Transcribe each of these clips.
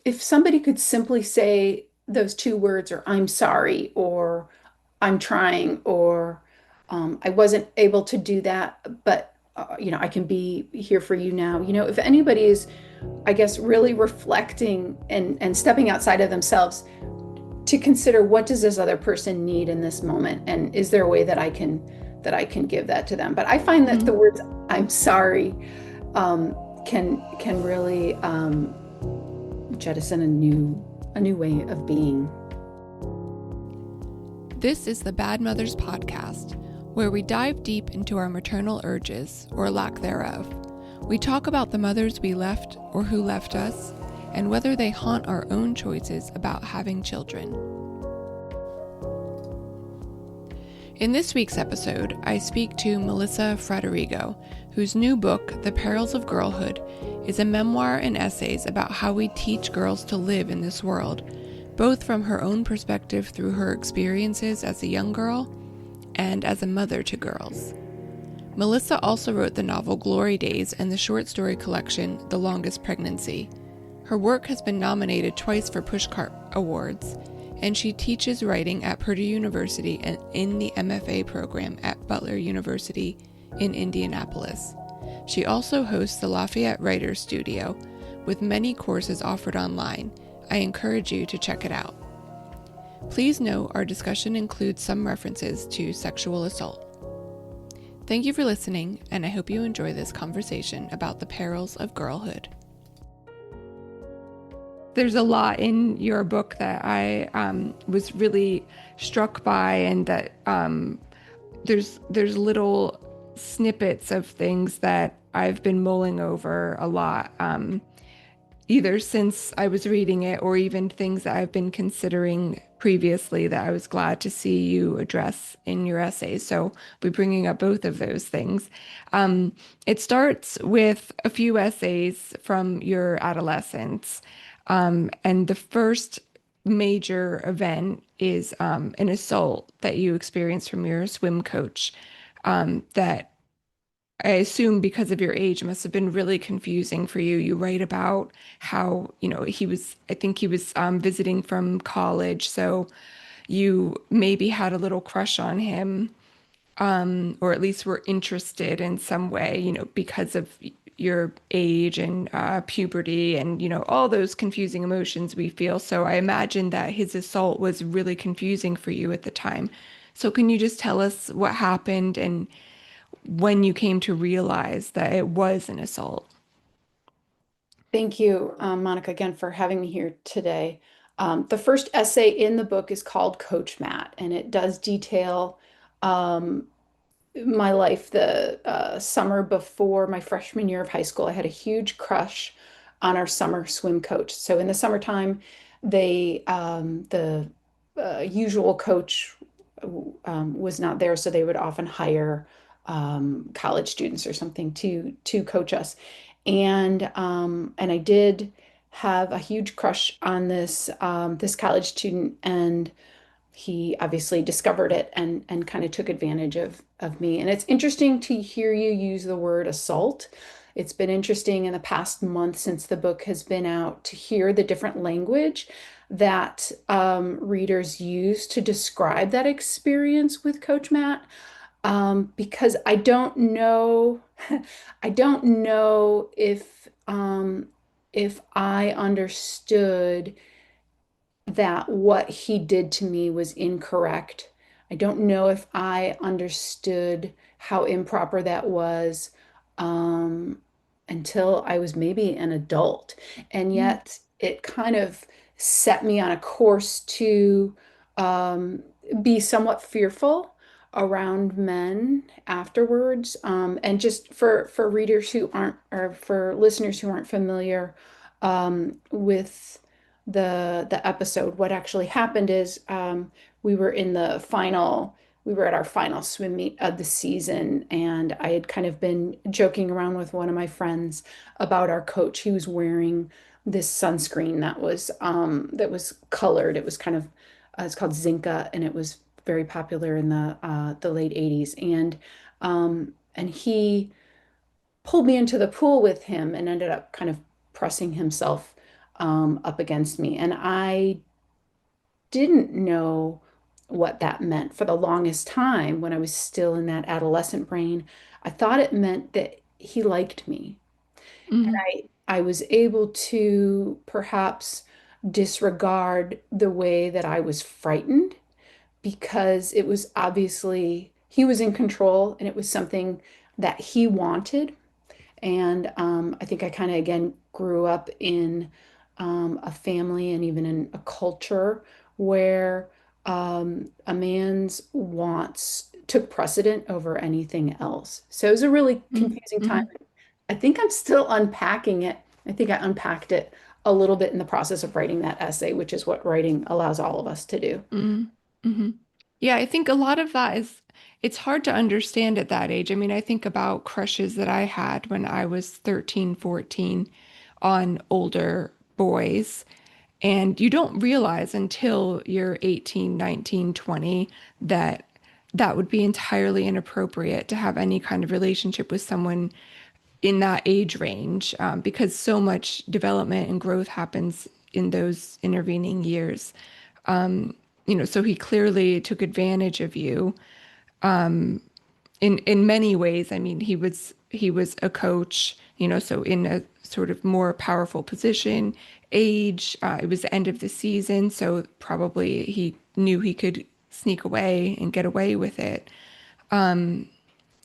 If somebody could simply say those two words, or I'm sorry, or I'm trying, or I wasn't able to do that, but I can be here for you now. If anybody is, I guess, really reflecting and stepping outside of themselves to consider what does this other person need in this moment, and is there a way that I can give that to them. But I find that the Mhm. words I'm sorry can really jettison a new way of being. This is the Bad Mothers Podcast, where we dive deep into our maternal urges, or lack thereof. We talk about the mothers we left or who left us, and whether they haunt our own choices about having children. In this week's episode, I speak to Melissa Fraterrigo, whose new book, The Perils of Girlhood, is a memoir and essays about how we teach girls to live in this world, both from her own perspective through her experiences as a young girl and as a mother to girls. Melissa also wrote the novel Glory Days and the short story collection The Longest Pregnancy. Her work has been nominated twice for Pushcart Awards, and she teaches writing at Purdue University and in the MFA program at Butler University in Indianapolis. She also hosts the Lafayette Writers Studio, with many courses offered online. I encourage you to check it out. Please note our discussion includes some references to sexual assault. Thank you for listening, and I hope you enjoy this conversation about the perils of girlhood. There's a lot in your book that I was really struck by, and that there's little snippets of things that I've been mulling over a lot, either since I was reading it or even things that I've been considering previously that I was glad to see you address in your essay. So we'll be bringing up both of those things. It starts with a few essays from your adolescence. And the first major event is an assault that you experienced from your swim coach, that I assume because of your age must have been really confusing for you. You write about how, I think he was visiting from college, so you maybe had a little crush on him, or at least were interested in some way, because of your age and puberty and, all those confusing emotions we feel. So I imagine that his assault was really confusing for you at the time. So can you just tell us what happened and when you came to realize that it was an assault? Thank you, Monica, again for having me here today. The first essay in the book is called Coach Matt, and it does detail um, my life the summer before my freshman year of high school. I had a huge crush on our summer swim coach. So in the summertime, the usual coach was not there, so they would often hire college students or something to coach us. And I did have a huge crush on this college student, and he obviously discovered it and kind of took advantage of me. And it's interesting to hear you use the word assault. It's been interesting in the past month since the book has been out to hear the different language that readers use to describe that experience with Coach Matt. Because I don't know, I don't know if I understood that what he did to me was incorrect. I don't know if I understood how improper that was um, until I was maybe an adult. And Mm. yet it kind of set me on a course to um, be somewhat fearful around men afterwards. And just for readers who aren't, or for listeners who aren't familiar with the episode, what actually happened is we were at our final swim meet of the season, and I had kind of been joking around with one of my friends about our coach. He was wearing this sunscreen that was colored. It was kind of it's called Zinca, and it was very popular in the late 80s. And he pulled me into the pool with him and ended up kind of pressing himself up against me. And I didn't know what that meant for the longest time when I was still in that adolescent brain. I thought it meant that he liked me. And Mm-hmm. I was able to perhaps disregard the way that I was frightened because it was obviously he was in control and it was something that he wanted. And I think I kind of again grew up in a family and even in a culture where a man's wants took precedent over anything else. So it was a really confusing time. Mm-hmm. I think I'm still unpacking it. I think I unpacked it a little bit in the process of writing that essay, which is what writing allows all of us to do. Mm-hmm. Yeah, I think a lot of that is it's hard to understand at that age. I mean, I think about crushes that I had when I was 13, 14 on older boys. And you don't realize until you're 18, 19, 20 that that would be entirely inappropriate to have any kind of relationship with someone in that age range, because so much development and growth happens in those intervening years. So he clearly took advantage of you in many ways. I mean, he was a coach, so in a sort of more powerful position, age. It was the end of the season, so probably he knew he could sneak away and get away with it.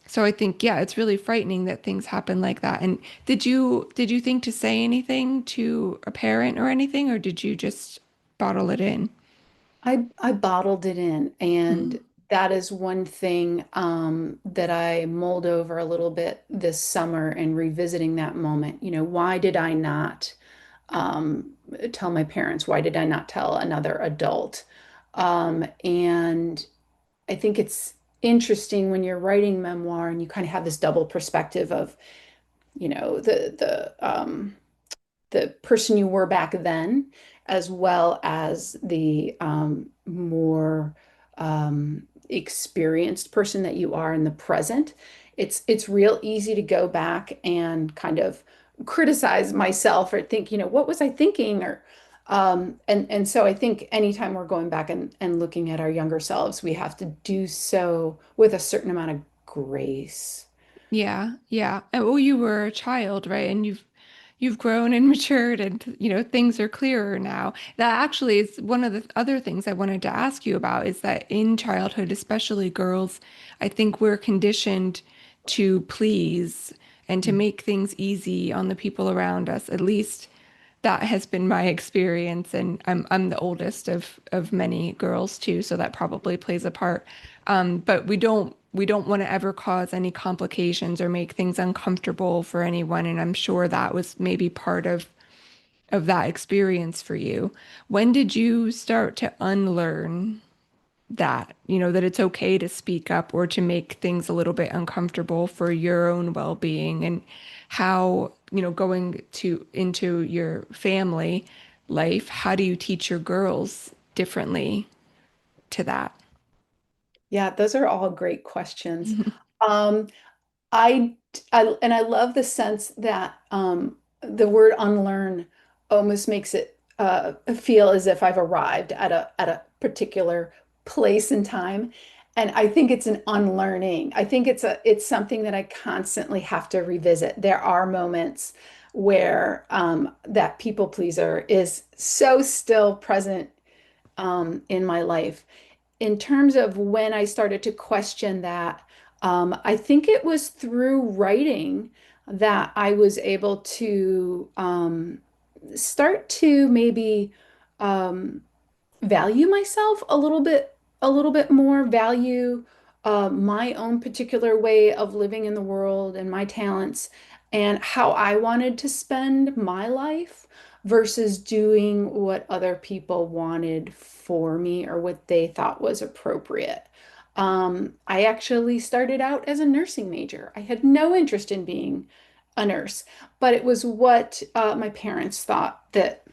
So I think, yeah, it's really frightening that things happen like that. And did you think to say anything to a parent or anything, or did you just bottle it in? I bottled it in, Mm, and that is one thing that I mulled over a little bit this summer and revisiting that moment. You know, why did I not tell my parents? Why did I not tell another adult? And I think it's interesting when you're writing memoir and you kind of have this double perspective of, the person you were back then, as well as the more experienced person that you are in the present. It's real easy to go back and kind of criticize myself or think, what was I thinking? Or and so I think anytime we're going back and looking at our younger selves, we have to do so with a certain amount of grace. yeah, yeah. And well, you were a child, right? And you've grown and matured, and things are clearer now. That actually is one of the other things I wanted to ask you about, is that in childhood, especially girls, I think we're conditioned to please and to make things easy on the people around us. At least that has been my experience, and I'm the oldest of many girls too, so that probably plays a part. But we don't want to ever cause any complications or make things uncomfortable for anyone, and I'm sure that was maybe part of that experience for you. When did you start to unlearn that, that it's okay to speak up or to make things a little bit uncomfortable for your own well-being? And how, going to into your family life, how do you teach your girls differently to that? Yeah, those are all great questions. Um, I love the sense that the word unlearn almost makes it feel as if I've arrived at a particular place and time. And I think it's an unlearning. I think it's something that I constantly have to revisit. There are moments where that people pleaser is so still present in my life. In terms of when I started to question that, I think it was through writing that I was able to start to maybe um, value myself a little bit more, value my own particular way of living in the world and my talents and how I wanted to spend my life versus doing what other people wanted for me or what they thought was appropriate. I actually started out as a nursing major. I had no interest in being a nurse, but it was what my parents thought that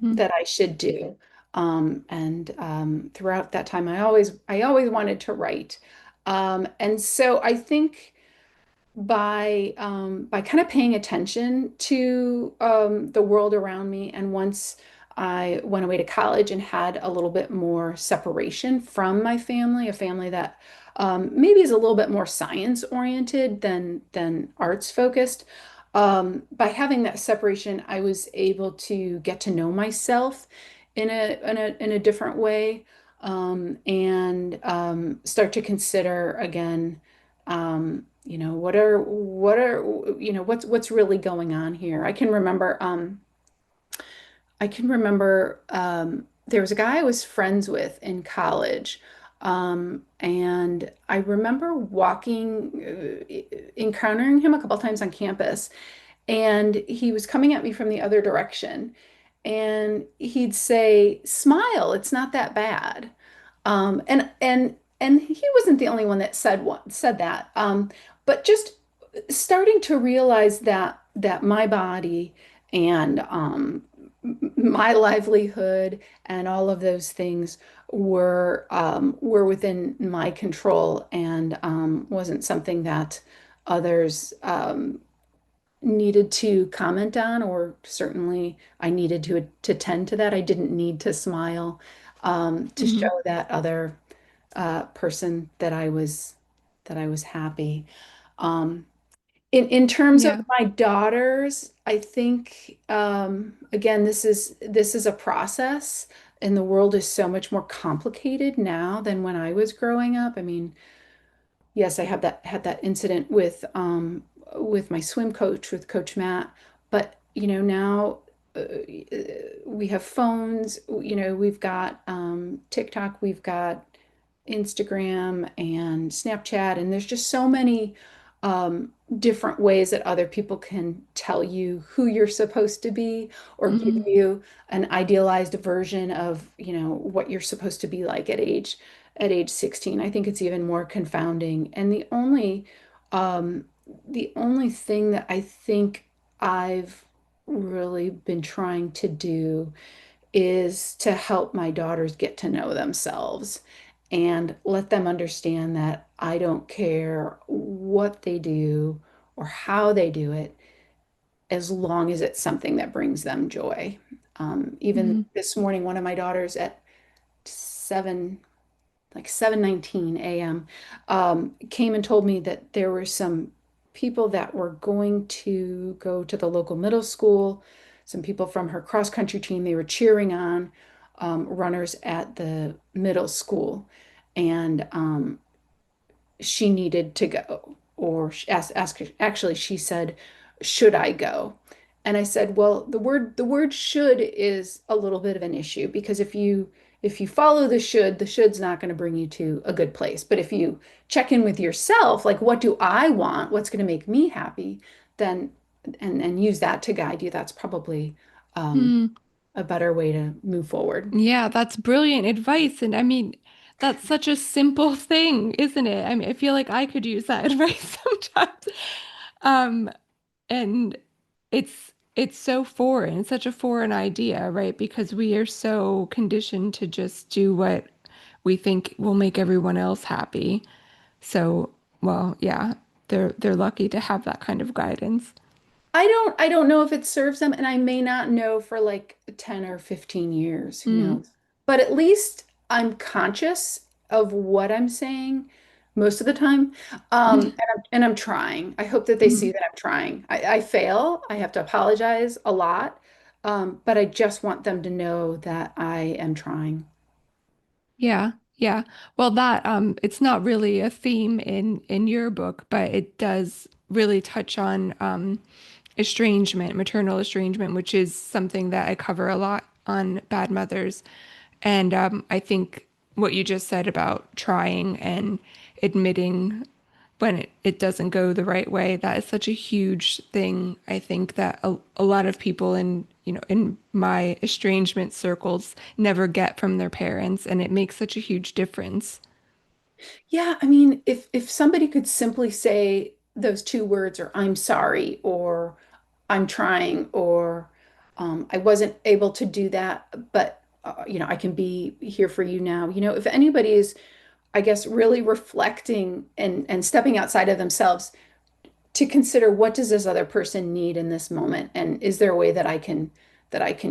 I should do. And throughout that time, I always wanted to write. And so I think by kind of paying attention to the world around me. And once I went away to college and had a little bit more separation from my family, a family that maybe is a little bit more science oriented than arts focused. By having that separation, I was able to get to know myself in a different way, and start to consider again, what's really going on here. I can remember there was a guy I was friends with in college. And I remember encountering him a couple times on campus, and he was coming at me from the other direction. And he'd say, "Smile, it's not that bad." And he wasn't the only one that said that. But just starting to realize that my body and my livelihood and all of those things were within my control, and wasn't something that others needed to comment on, or certainly I needed to tend to that. I didn't need to smile to Hmm. show that other person that I was happy. Um, in terms of Yeah. my daughters, I think again, this is a process, and the world is so much more complicated now than when I was growing up. I mean, yes, I had that incident with my swim coach, with Coach Matt, but now we have phones, we've got TikTok, we've got Instagram and Snapchat, and there's just so many different ways that other people can tell you who you're supposed to be, or give Hmm. you an idealized version of, what you're supposed to be like at age 16. I think it's even more confounding. And the only thing that I think I've really been trying to do is to help my daughters get to know themselves and let them understand that I don't care what they do or how they do it, as long as it's something that brings them joy. Even Hmm. this morning, one of my daughters at 7, like 7:19 a.m., came and told me that there were some people that were going to go to the local middle school, some people from her cross country team. They were cheering on runners at the middle school, and she needed to go, or actually, she said, "Should I go?" And I said, "Well, the word should is a little bit of an issue, because if you follow the should's not going to bring you to a good place. But if you check in with yourself, like, what do I want? What's going to make me happy? Then and use that to guide you. That's probably um, Mm. a better way to move forward." Yeah, that's brilliant advice. And I mean, that's such a simple thing, isn't it? I mean, I feel like I could use that advice sometimes. Um, and it's so foreign, it's such a foreign idea, right? Because we are so conditioned to just do what we think will make everyone else happy. So, well, yeah, they're lucky to have that kind of guidance. I don't know if it serves them, and I may not know for like 10 or 15 years, who Mm. knows. But at least I'm conscious of what I'm saying most of the time. And I'm trying. I hope that they see Mhm. that I'm trying. I fail. I have to apologize a lot. But I just want them to know that I am trying. Yeah, yeah. Well, that it's not really a theme in your book, but it does really touch on estrangement, maternal estrangement, which is something that I cover a lot on Bad Mothers. And I think what you just said about trying and admitting when it doesn't go the right way, that is such a huge thing. I think that a lot of people in my estrangement circles never get from their parents, and it makes such a huge difference. Yeah, I mean, if somebody could simply say those two words, or "I'm sorry," or "I'm trying," or "I wasn't able to do that, but I can be here for you now." If anybody is, I guess, really reflecting and stepping outside of themselves, to consider what does this other person need in this moment, and is there a way that I can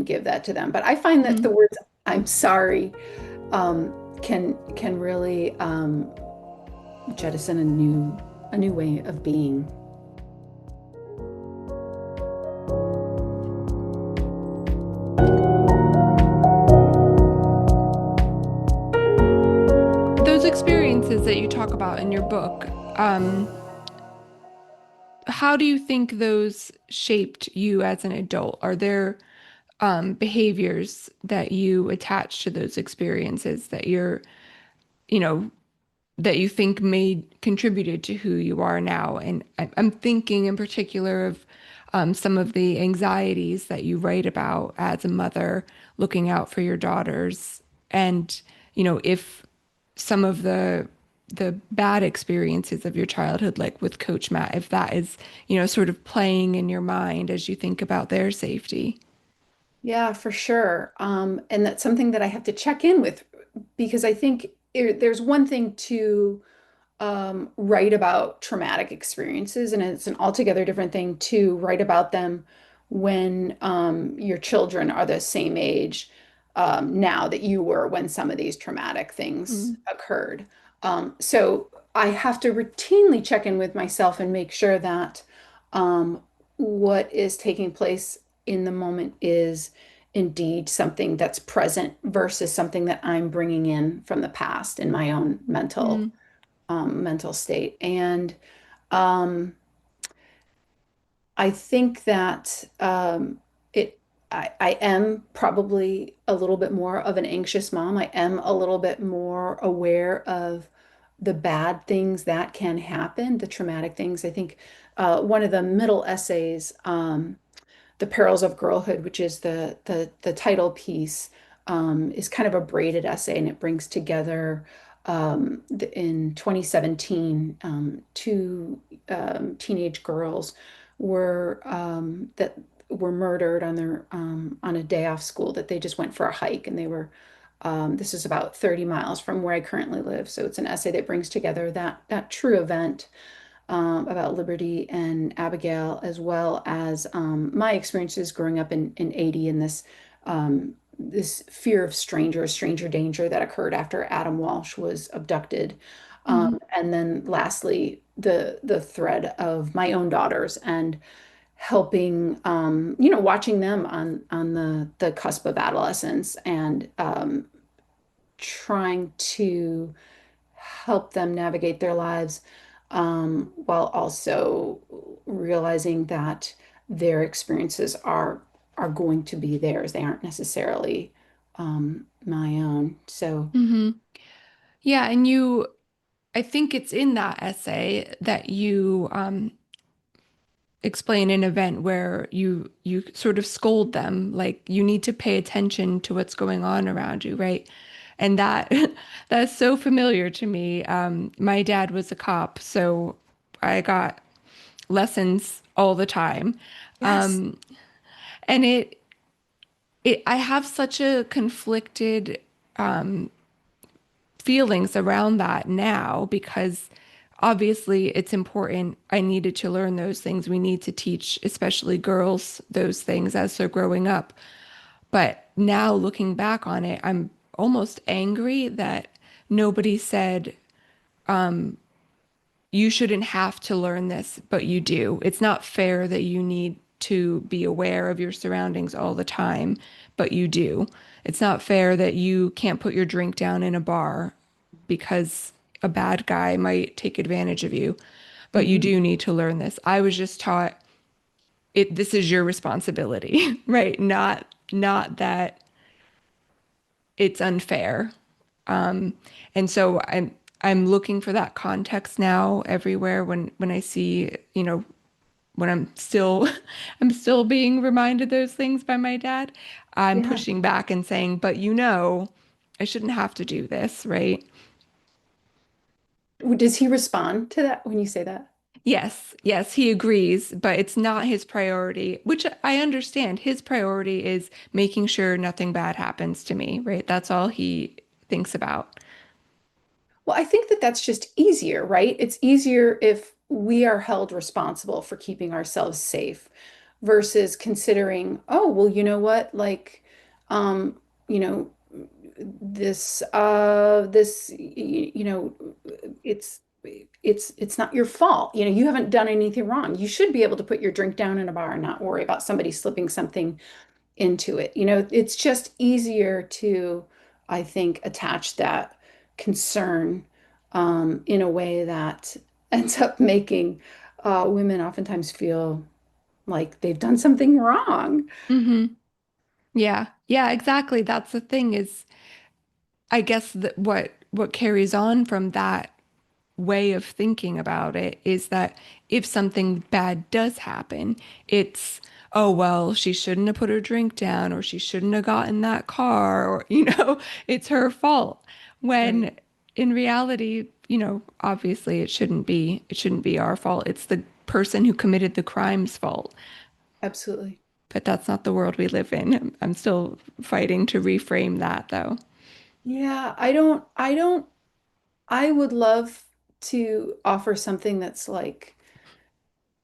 give that to them. But I find that the Mhm. words "I'm sorry" can really jettison a new way of being. Those experiences that you talk about in your book, how do you think those shaped you as an adult? Are there behaviors that you attach to those experiences that you know, that you think made contributed to who you are now? And I'm thinking in particular of some of the anxieties that you write about as a mother looking out for your daughters, and if some of the bad experiences of your childhood, like with Coach Matt, if that is sort of playing in your mind as you think about their safety. Yeah, for sure. And that's something that I have to check in with because I think there's one thing to write about traumatic experiences, and it's an altogether different thing to write about them when your children are the same age now that you were when some of these traumatic things Mm, occurred. So I have to routinely check in with myself and make sure that what is taking place in the moment is indeed something that's present versus something that I'm bringing in from the past in my own mm, mental state. And um, I think that I am probably a little bit more of an anxious mom. I am a little bit more aware of the bad things that can happen, the traumatic things. I think one of the middle essays, the Perils of Girlhood, which is the title piece, is kind of a braided essay, and it brings together in 2017 two teenage girls that were murdered on a day off school that they just went for a hike, and they were this is about 30 miles from where I currently live. So it's an essay that brings together that true event about Liberty and Abigail, as well as my experiences growing up in 80 and this fear of stranger danger that occurred after Adam Walsh was abducted. mm, And then lastly, the thread of my own daughters and helping watching them on the cusp of adolescence and trying to help them navigate their lives while also realizing that their experiences are going to be theirs. They aren't necessarily my own. So hmm. Yeah, and I think it's in that essay that you explain an event where you sort of scold them, like you need to pay attention to what's going on around you, right? And that that's so familiar to me. My dad was a cop, so I got lessons all the time. yes, And it I have such a conflicted feelings around that now because obviously it's important. I needed to learn those things. We need to teach, especially girls, those things as they're growing up. But now looking back on it, I'm almost angry that nobody said, you shouldn't have to learn this, but you do. It's not fair that you need to be aware of your surroundings all the time, but you do. It's not fair that you can't put your drink down in a bar because a bad guy might take advantage of you, but you hmm do need to learn this. I was just taught this is your responsibility, right? Not that it's unfair. And so I'm looking for that context now everywhere when I see, when I'm still I'm still being reminded those things by my dad. I'm yeah. pushing back and saying, but I shouldn't have to do this, right? Does he respond to that when you say that? Yes, yes, he agrees, but it's not his priority, which I understand. His priority is making sure nothing bad happens to me, right? That's all he thinks about. Well, I think that that's just easier, right? It's easier if we are held responsible for keeping ourselves safe versus considering, oh, well, you know what? Like, um, you know, it's it's not your fault. You know, you haven't done anything wrong. You should be able to put your drink down in a bar and not worry about somebody slipping something into it. You know, it's just easier to, I think, attach that concern in a way that ends up making women oftentimes feel like they've done something wrong. Hmm. Yeah. Yeah, exactly. That's the thing is, I guess that what carries on from that way of thinking about it is that if something bad does happen, it's, oh, well, she shouldn't have put her drink down or she shouldn't have gotten that car or, it's her fault. Right. When in reality, obviously it shouldn't be our fault. It's the person who committed the crime's fault. Absolutely. But that's not the world we live in. I'm still fighting to reframe that though. Yeah, I would love to offer something that's like,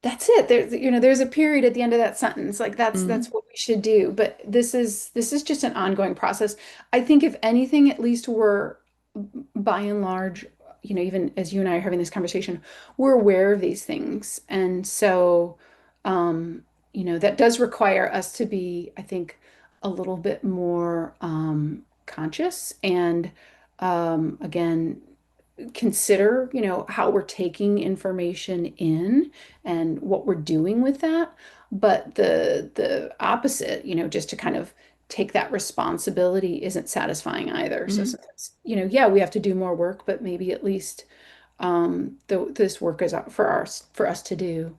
that's it. There's a period at the end of that sentence. Like that's Mm, what we should do. But this is just an ongoing process. I think if anything, at least we're by and large, even as you and I are having this conversation, we're aware of these things. And so, that does require us to be, I think, a little bit more conscious and again, consider, how we're taking information in and what we're doing with that. But the opposite, just to kind of take that responsibility isn't satisfying either. So mm. sometimes, yeah, we have to do more work, but maybe at least this work is out for us to do.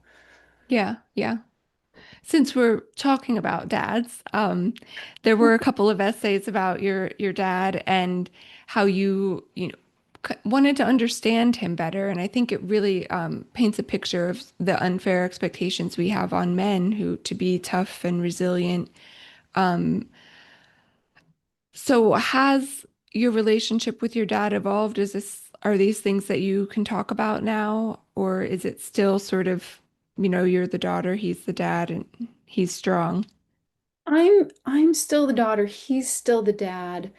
Yeah, yeah. Since we're talking about dads, there were a couple of essays about your dad and how you wanted to understand him better, and I think it really paints a picture of the unfair expectations we have on men who to be tough and resilient. So has your relationship with your dad evolved? Are these things that you can talk about now, or is it still sort of, you're the daughter, he's the dad, and he's strong? I'm still the daughter. He's still the dad.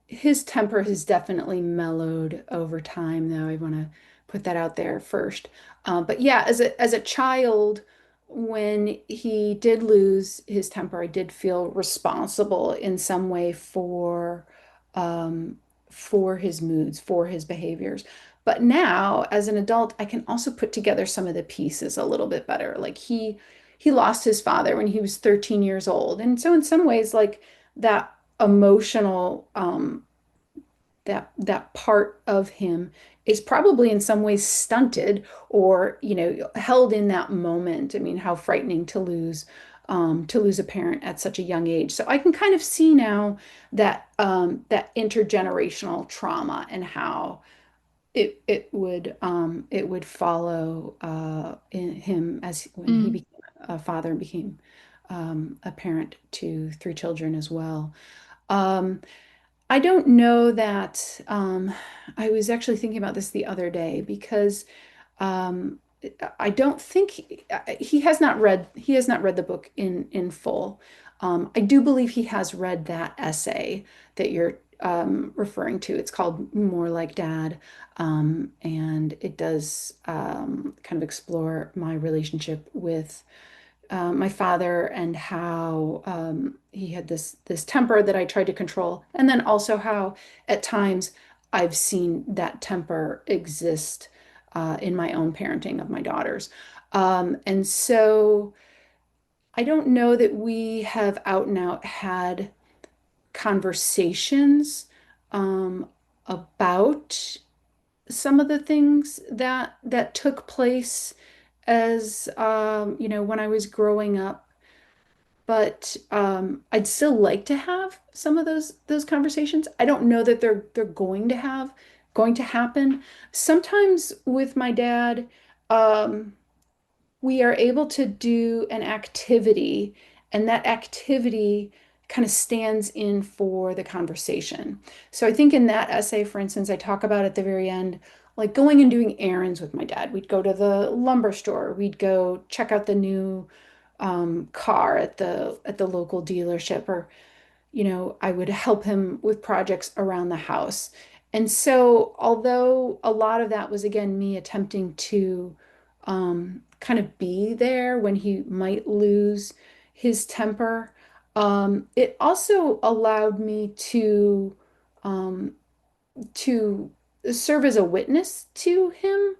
His temper has definitely mellowed over time, though. I want to put that out there first. But yeah, as a child, when he did lose his temper, I did feel responsible in some way for his moods, for his behaviors. But now, as an adult, I can also put together some of the pieces a little bit better. Like he lost his father when he was 13 years old. And so in some ways, like that emotional that part of him is probably in some ways stunted or, held in that moment. I mean, how frightening to lose a parent at such a young age. So I can kind of see now that intergenerational trauma and how it would follow in him as when he Mm, became a father and became a parent to three children as well. Um, I don't know that I was actually thinking about this the other day because um, I don't think he has not read the book in full. I do believe he has read that essay that you're referring to. It's called More Like Dad, and it does kind of explore my relationship with my father and how he had this temper that I tried to control, and then also how at times I've seen that temper exist in my own parenting of my daughters. And so I don't know that we have out and out had conversations um, about some of the things that took place as when I was growing up, but I'd still like to have some of those conversations. I don't know that they're going to happen. Sometimes with my dad, um, we are able to do an activity, and that activity kind of stands in for the conversation. So I think in that essay, for instance, I talk about at the very end, like going and doing errands with my dad. We'd go to the lumber store, we'd go check out the new car at the local dealership, or I would help him with projects around the house. And so, although a lot of that was again me attempting to kind of be there when he might lose his temper, it also allowed me um, to serve as a witness to him.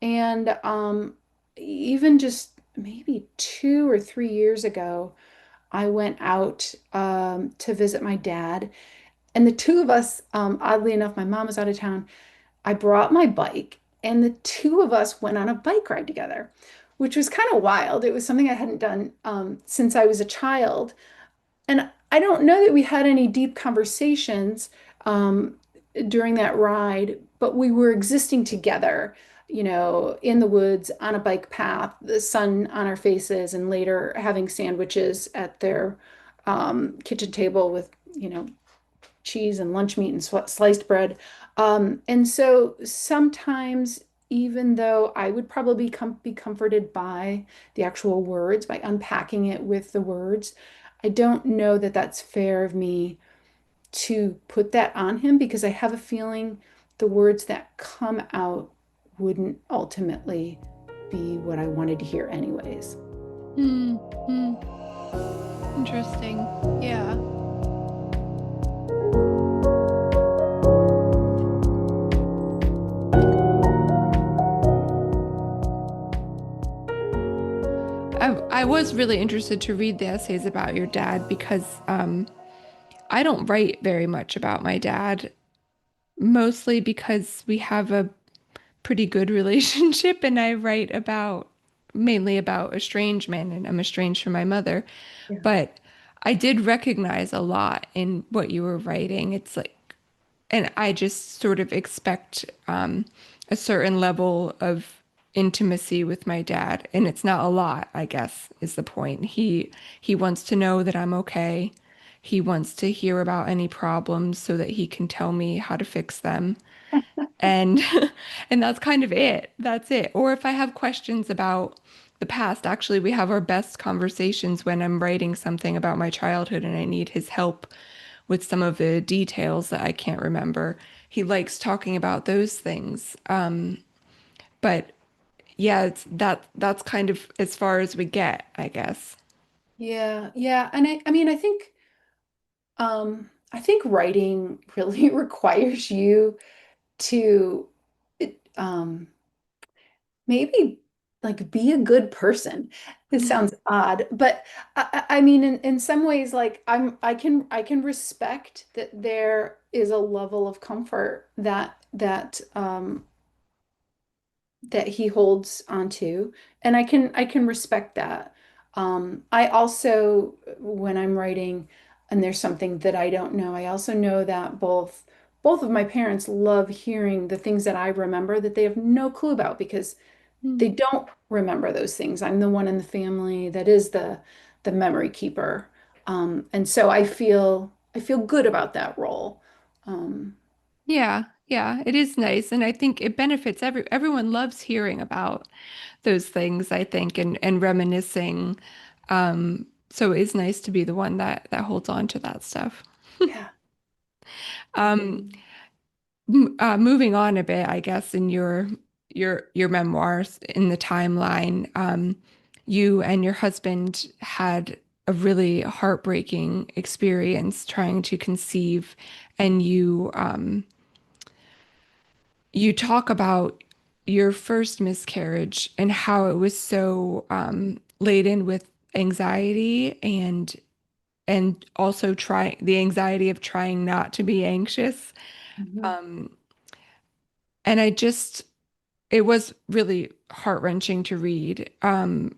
And even just maybe 2 or 3 years ago, I went out to visit my dad, and the two of us, oddly enough, my mom was out of town. I brought my bike, and the two of us went on a bike ride together, which was kind of wild. It was something I hadn't done since I was a child. And I don't know that we had any deep conversations um, during that ride, but we were existing together, in the woods on a bike path, the sun on our faces, and later having sandwiches at their kitchen table with, cheese and lunch meat and sliced bread. And so sometimes, even though I would probably be comforted by the actual words, by unpacking it with the words, I don't know that that's fair of me to put that on him, because I have a feeling the words that come out wouldn't ultimately be what I wanted to hear anyways. Hmm. Hmm. Interesting. Yeah. I was really interested to read the essays about your dad because I don't write very much about my dad, mostly because we have a pretty good relationship and I write about mainly about estrangement and I'm estranged from my mother. Yeah. But I did recognize a lot in what you were writing. It's like, and I just sort of expect a certain level of intimacy with my dad, and it's not a lot, I guess, is the point. He wants to know that I'm okay. He wants to hear about any problems so that he can tell me how to fix them. And and that's kind of it. That's it. Or if I have questions about the past, actually, we have our best conversations when I'm writing something about my childhood and I need his help with some of the details that I can't remember. He likes talking about those things. But yeah, that's kind of as far as we get, I guess. Yeah, yeah. And I mean, I think writing really requires you to maybe like be a good person. It Mm. sounds odd, but I mean, in some ways, like I can respect that there is a level of comfort that he holds onto, and I can respect that. I also, when I'm writing and there's something that I don't know, I also know that both of my parents love hearing the things that I remember that they have no clue about, because they Mm. don't remember those things. I'm the one in the family that is the memory keeper. And so I feel good about that role. Um, Yeah, yeah, it is nice, and I think it benefits everyone loves hearing about those things, I think, and reminiscing. So it's nice to be the one that holds on to that stuff. yeah. Um, moving on a bit, I guess, in your memoirs in the timeline, you and your husband had a really heartbreaking experience trying to conceive, and you talk about your first miscarriage and how it was so laden with anxiety and also try the anxiety of trying not to be anxious. Mhm. Um, and it was really heart-wrenching to read. And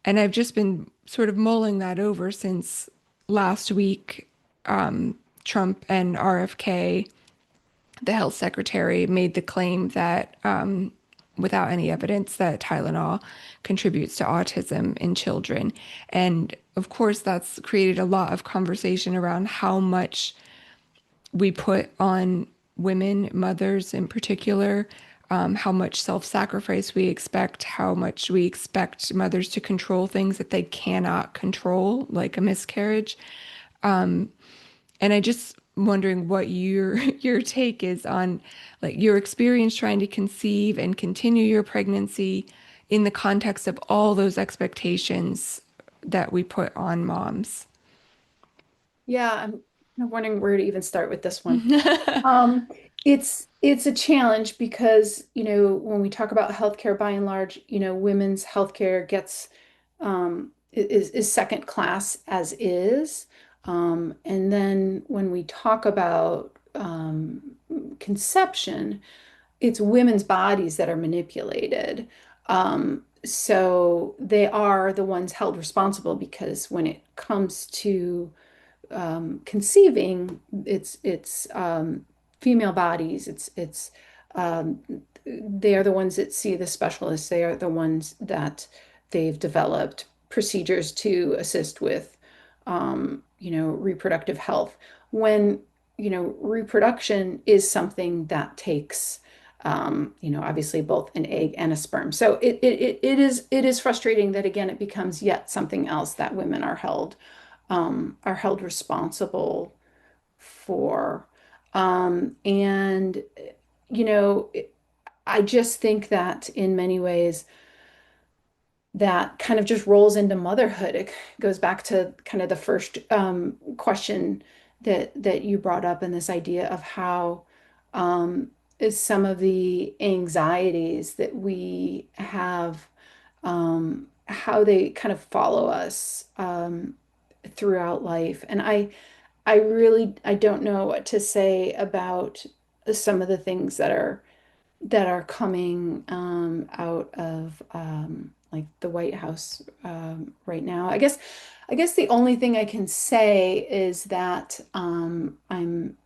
I've just been sort of mulling that over since last week. Trump and RFK, the health secretary, made the claim that without any evidence that Tylenol contributes to autism in children. And of course, that's created a lot of conversation around how much we put on women, mothers in particular, how much self-sacrifice we expect, how much we expect mothers to control things that they cannot control, like a miscarriage. And I just wondering what your your take is on like your experience trying to conceive and continue your pregnancy in the context of all those expectations that we put on moms. Yeah, I'm wondering where to even start with this one. Um, it's a challenge because, when we talk about healthcare by and large, women's healthcare gets is second class as is. And then when we talk about conception, it's women's bodies that are manipulated. So they are the ones held responsible because when it comes to conceiving, it's female bodies. It's um, they are the ones that see the specialists. They are the ones that they've developed procedures to assist with, reproductive health. When, reproduction is something that takes, obviously both an egg and a sperm. So it is frustrating that again it becomes yet something else that women are held responsible for. And, you know, I just think that in many ways, that kind of just rolls into motherhood. It goes back to kind of the first question that you brought up, and this idea of how is some of the anxieties that we have, how they kind of follow us throughout life. And I don't know what to say about some of the things that are coming out of like the White House right now. I guess the only thing I can say is that I'm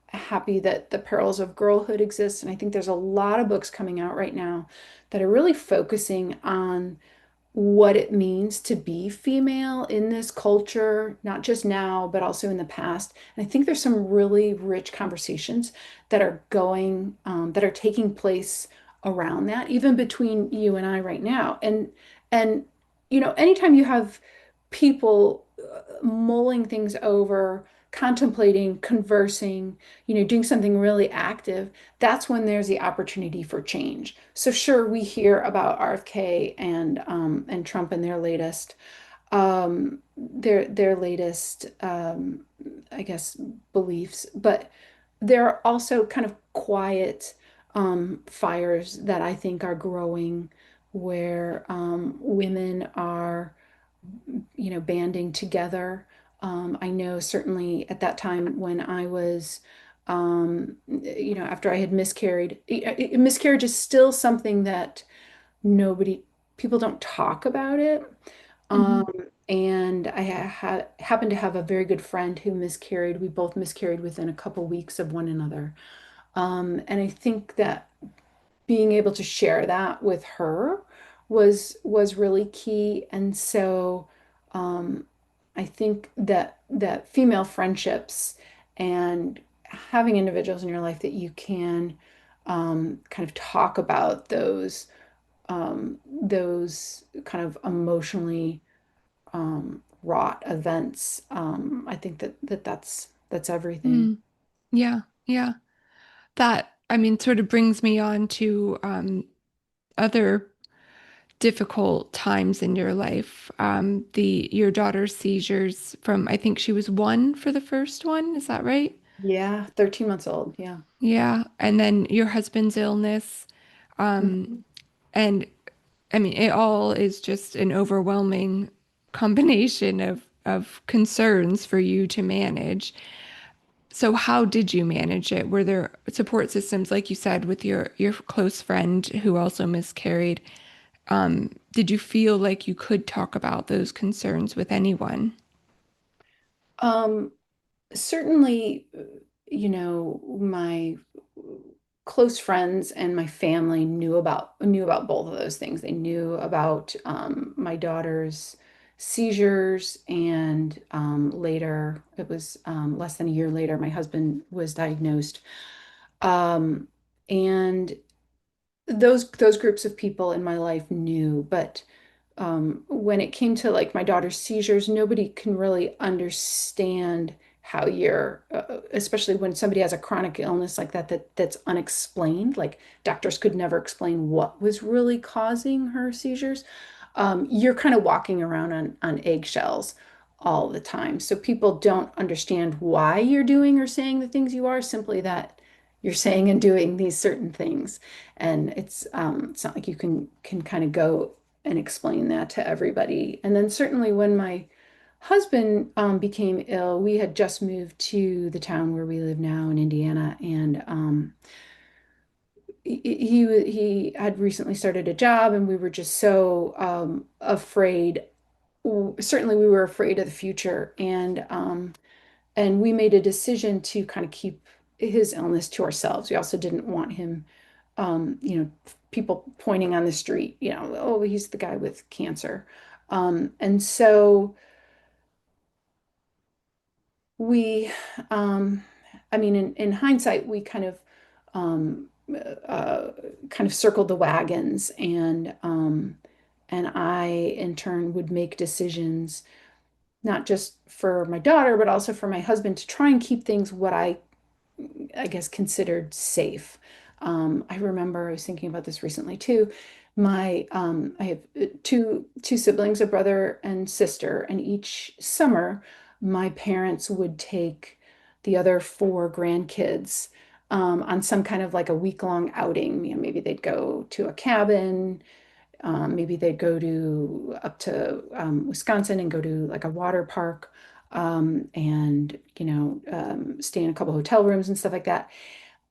happy that the Perils of Girlhood exists, and I think there's a lot of books coming out right now that are really focusing on what it means to be female in this culture, not just now, but also in the past. And I think there's some really rich conversations that are taking place around that, even between you and I right now. And anytime you have people mulling things over, contemplating, conversing, doing something really active, that's when there's the opportunity for change. So sure, we hear about RFK and Trump and their latest I guess beliefs, but there are also kind of quiet fires that I think are growing where women are banding together. I know certainly at that time when I was, after I had miscarried, miscarriage is still something that nobody, people don't talk about it. Um, Mhm. and I happened to have a very good friend who miscarried. We both miscarried within a couple weeks of one another. And I think that being able to share that with her was really key. And so I think that female friendships and having individuals in your life that you can kind of talk about those kind of emotionally wrought events. I think that's everything. Mm. Yeah, yeah. That, I mean, sort of brings me on to other difficult times in your life. The your daughter's seizures from, I think she was one for the first one. Is that right? Yeah, 13 months old. Yeah. Yeah. And then your husband's illness. Mhm. And I mean, it all is just an overwhelming combination of concerns for you to manage. So how did you manage it? Were there support systems, like you said, with your close friend who also miscarried? Did you feel like you could talk about those concerns with anyone? Um, Certainly, my close friends and my family knew about both of those things. They knew about my daughter's seizures, and later, it was less than a year later, my husband was diagnosed. Um, and those groups of people in my life knew, but when it came to like my daughter's seizures, nobody can really understand how you're, especially when somebody has a chronic illness like that's unexplained. Like doctors could never explain what was really causing her seizures. You're kind of walking around on eggshells all the time. So people don't understand why you're doing or saying the things you are, simply that you're saying and doing these certain things. And it's not like you can kind of go and explain that to everybody. And then certainly when my husband became ill, we had just moved to the town where we live now in Indiana, and he had recently started a job, and we were just so afraid. Certainly, we were afraid of the future, and we made a decision to kind of keep his illness to ourselves. We also didn't want him, people pointing on the street, oh, he's the guy with cancer. And so we, um, I mean, in hindsight, we kind of circled the wagons, and I, in turn, would make decisions not just for my daughter, but also for my husband to try and keep things what I guess considered safe. I remember I was thinking about this recently too. I have two siblings, a brother and sister, and each summer my parents would take the other four grandkids on some kind of like a week-long outing. Maybe they'd go to a cabin, maybe they'd go to up to Wisconsin and go to like a water park, and stay in a couple hotel rooms and stuff like that.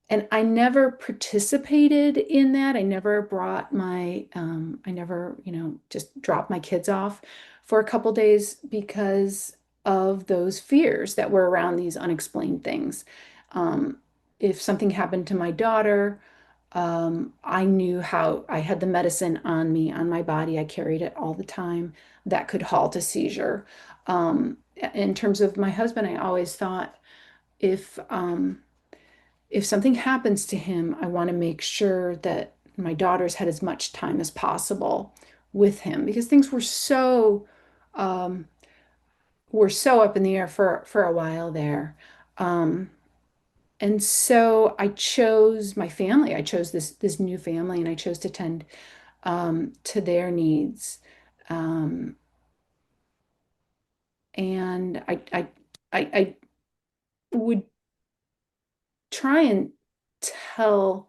And I never participated in that. I never, just dropped my kids off for a couple days because of those fears that were around these unexplained things. Um, if something happened to my daughter, I knew how I had the medicine on me, on my body. I carried it all the time that could halt a seizure. In terms of my husband, I always thought if if something happens to him, I want to make sure that my daughters had as much time as possible with him because things um, were so up in the air for a while there. Um, and so I chose my family. I chose this new family, and I chose to tend to their needs. Um, and I would try and tell,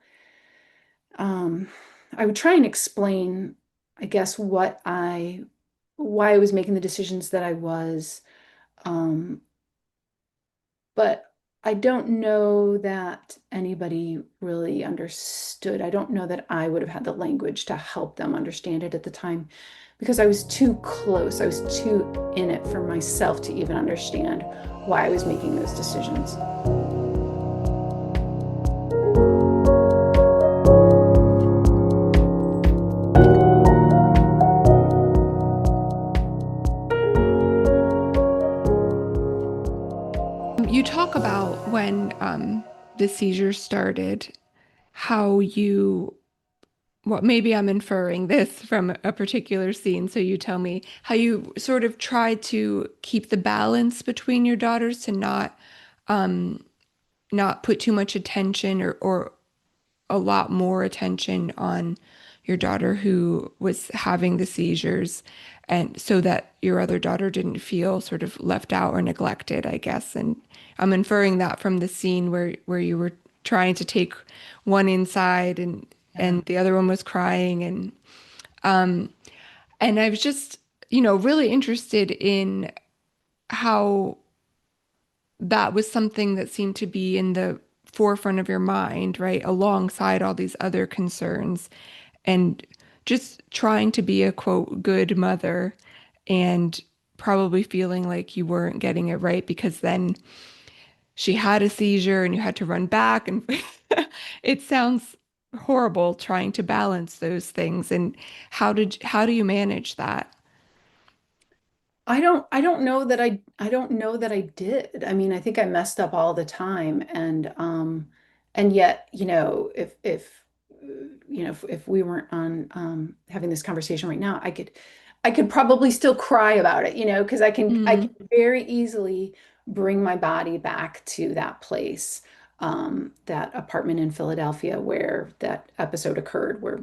um, I would try and explain, I guess, why I was making the decisions that I was. Um, but I don't know that anybody really understood. I don't know that I would have had the language to help them understand it at the time because I was too close. I was too in it for myself to even understand why I was making those decisions. You talk about when the seizure started, how you, well, maybe I'm inferring this from a particular scene, so you tell me how you sort of tried to keep the balance between your daughters to not put too much attention or a lot more attention on your daughter who was having the seizures, and so that your other daughter didn't feel sort of left out or neglected, I guess. And I'm inferring that from the scene where you were trying to take one inside Yeah. and the other one was crying, and I was just, really interested in how that was something that seemed to be in the forefront of your mind, right? Alongside all these other concerns, and just trying to be a quote good mother and probably feeling like you weren't getting it right because then she had a seizure and you had to run back, and it sounds horrible trying to balance those things. And how do you manage that? I don't know that I did. I mean, I think I messed up all the time, and yet, if we weren't on having this conversation right now, I could probably still cry about it, because I Mm, can very easily bring my body back to that place, that apartment in Philadelphia where that episode occurred, where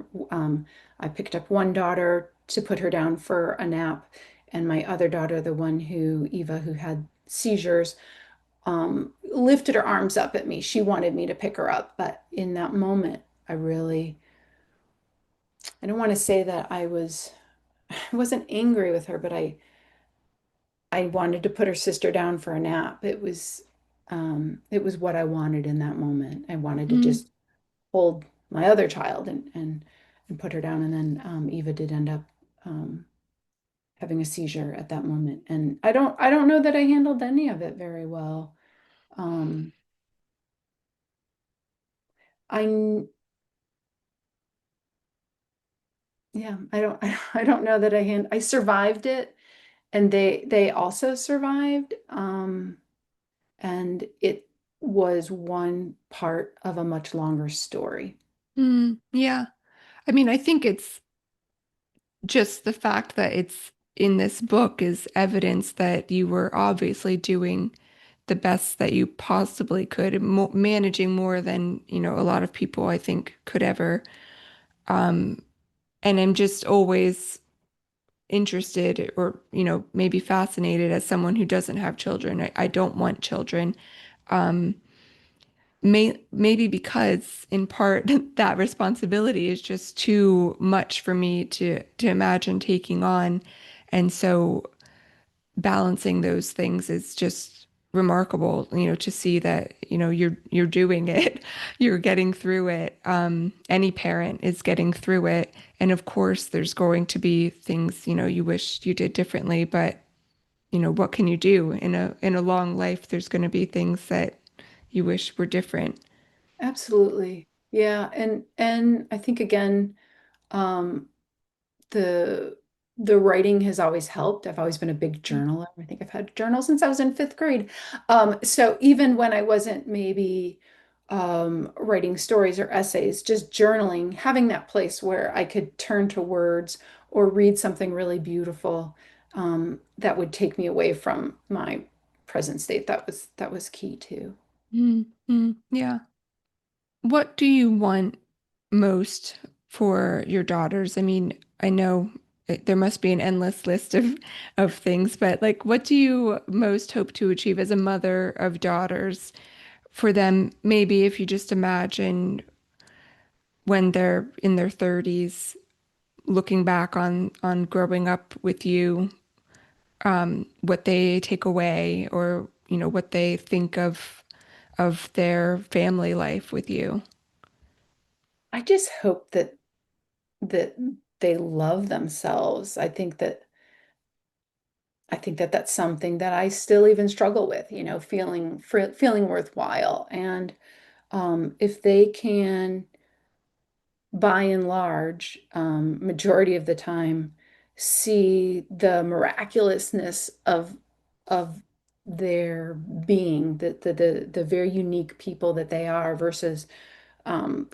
I picked up one daughter to put her down for a nap, and my other daughter, the one Eva, who had seizures, lifted her arms up at me. She wanted me to pick her up, but in that moment, I don't want to say that I wasn't angry with her, but I wanted to put her sister down for a nap. It was what I wanted in that moment. I wanted to mm, just hold my other child and put her down, and then Eva did end up um, having a seizure at that moment. And I don't know that I handled any of it very well. Um, I yeah, I don't know that I survived it, and they also survived. And it was one part of a much longer story. yeah. I mean, I think it's just the fact that it's in this book is evidence that you were obviously doing the best that you possibly could, and managing more than, a lot of people I think could ever. And I'm just always interested or, maybe fascinated as someone who doesn't have children. I don't want children. Maybe because in part that responsibility is just too much for me to imagine taking on. And so balancing those things is just remarkable, to see that, you're doing it, you're getting through it. Any parent is getting through it. And of course, there's going to be things, you wish you did differently, but what can you do in a long life? There's going to be things that you wish were different. Absolutely. Yeah, and I think again, um, the the writing has always helped. I've always been a big journaler. I think I've had journals since I was in fifth grade. So even when I wasn't maybe writing stories or essays, just journaling, having that place where I could turn to words or read something really beautiful, that would take me away from my present state. That was key too. Yeah. What do you want most for your daughters? I mean, I know there must be an endless list of things, but like, what do you most hope to achieve as a mother of daughters for them? Maybe if you just imagine when they're in their 30s, looking back on growing up with you, what they take away, or what they think of their family life with you. I just hope that they love themselves. I think that that's something that I still even struggle with, feeling worthwhile. And if they can, by and large, majority of the time, see the miraculousness of their being, the very unique people that they are, versus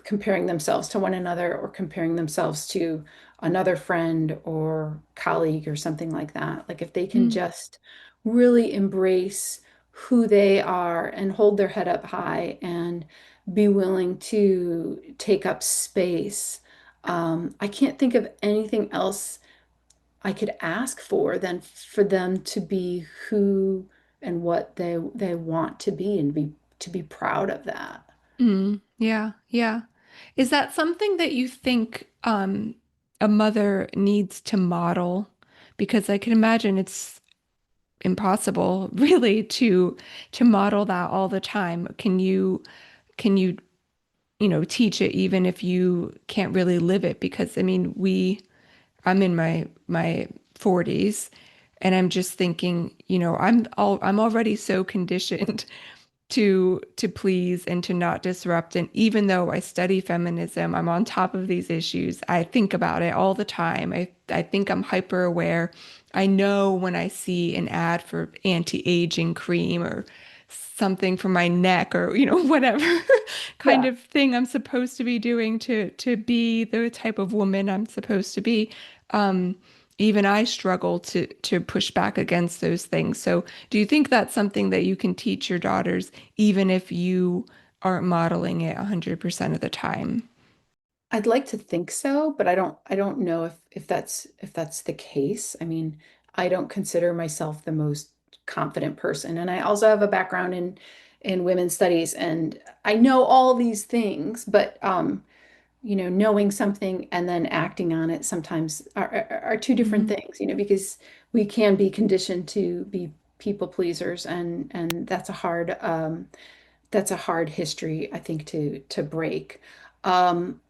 comparing themselves to one another or comparing themselves to another friend or colleague or something like that. Like if they can Mm, just really embrace who they are and hold their head up high and be willing to take up space. I can't think of anything else I could ask for than for them to be who and what they want to be, and to be proud of that. yeah, yeah. Is that something that you think a mother needs to model? Because I can imagine it's impossible, really, to model that all the time. Can you, teach it even if you can't really live it? Because I mean, I'm in my 40s, and I'm just thinking, I'm already so conditioned to please and to not disrupt. And even though I study feminism, I'm on top of these issues. I think about it all the time. I think I'm hyper aware. I know when I see an ad for anti-aging cream or something for my neck or, whatever kind Yeah. of thing I'm supposed to be doing to be the type of woman I'm supposed to be. Um, Even I struggle to push back against those things. So, do you think that's something that you can teach your daughters, even if you aren't modeling it 100% of the time? I'd like to think so, but I don't know if that's the case. I mean, I don't consider myself the most confident person, and I also have a background in women's studies, and I know all these things, but knowing something and then acting on it sometimes are two different Hmm. things, because we can be conditioned to be people pleasers, and that's a hard history, I think, to break. Um,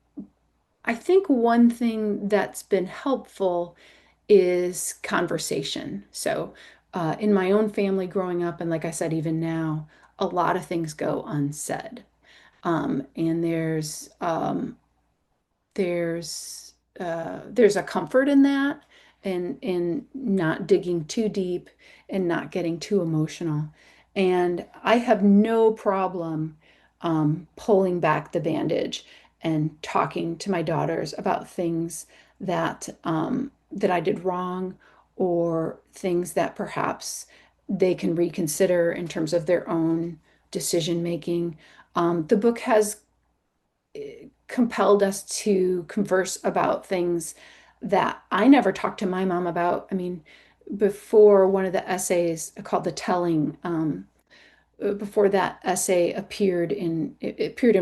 I think one thing that's been helpful is conversation. So, in my own family growing up, and like I said, even now, a lot of things go unsaid. And there's a comfort in that, and in not digging too deep and not getting too emotional. And I have no problem pulling back the bandage and talking to my daughters about things that I did wrong, or things that perhaps they can reconsider in terms of their own decision making. The book has compelled us to converse about things that I never talked to my mom about. I mean, before one of the essays called The Telling, before that essay it appeared in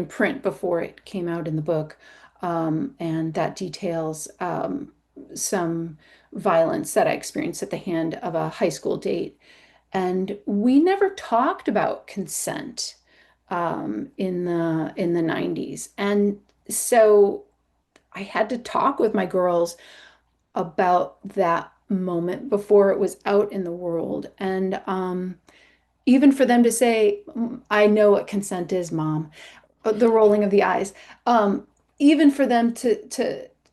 print before it came out in the book, and that details some violence that I experienced at the hand of a high school date. And we never talked about consent in the 90s. And so I had to talk with my girls about that moment before it was out in the world. And even for them to say, I know what consent is, Mom," the rolling of the eyes, even for them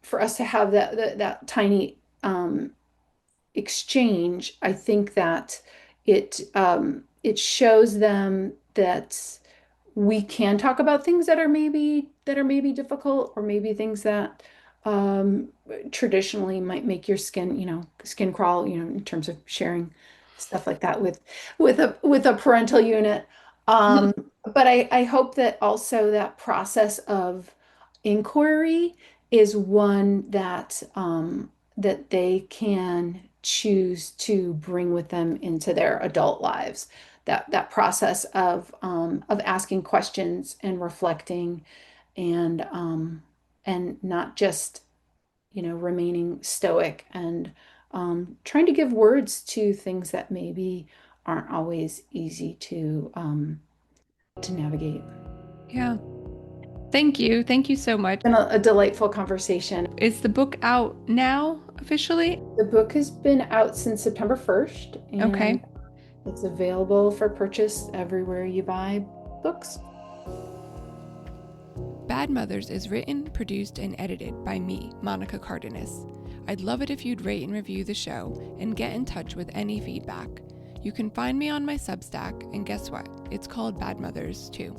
for us to have that tiny exchange, I think that it shows them that we can talk about things that are maybe difficult, or maybe things that um, traditionally might make your skin crawl, in terms of sharing stuff like that with a parental unit. Um, but I hope that also that process of inquiry is one that they can choose to bring with them into their adult lives. That process of asking questions and reflecting, and not just remaining stoic, and trying to give words to things that maybe aren't always easy to navigate. Yeah. Thank you. Thank you so much. Been a delightful conversation. Is the book out now officially? The book has been out since September 1st, and Okay. it's available for purchase everywhere you buy books. Bad Mothers is written, produced, and edited by me, Monica Cardenas. I'd love it if you'd rate and review the show and get in touch with any feedback. You can find me on my Substack, and guess what? It's called Bad Mothers too.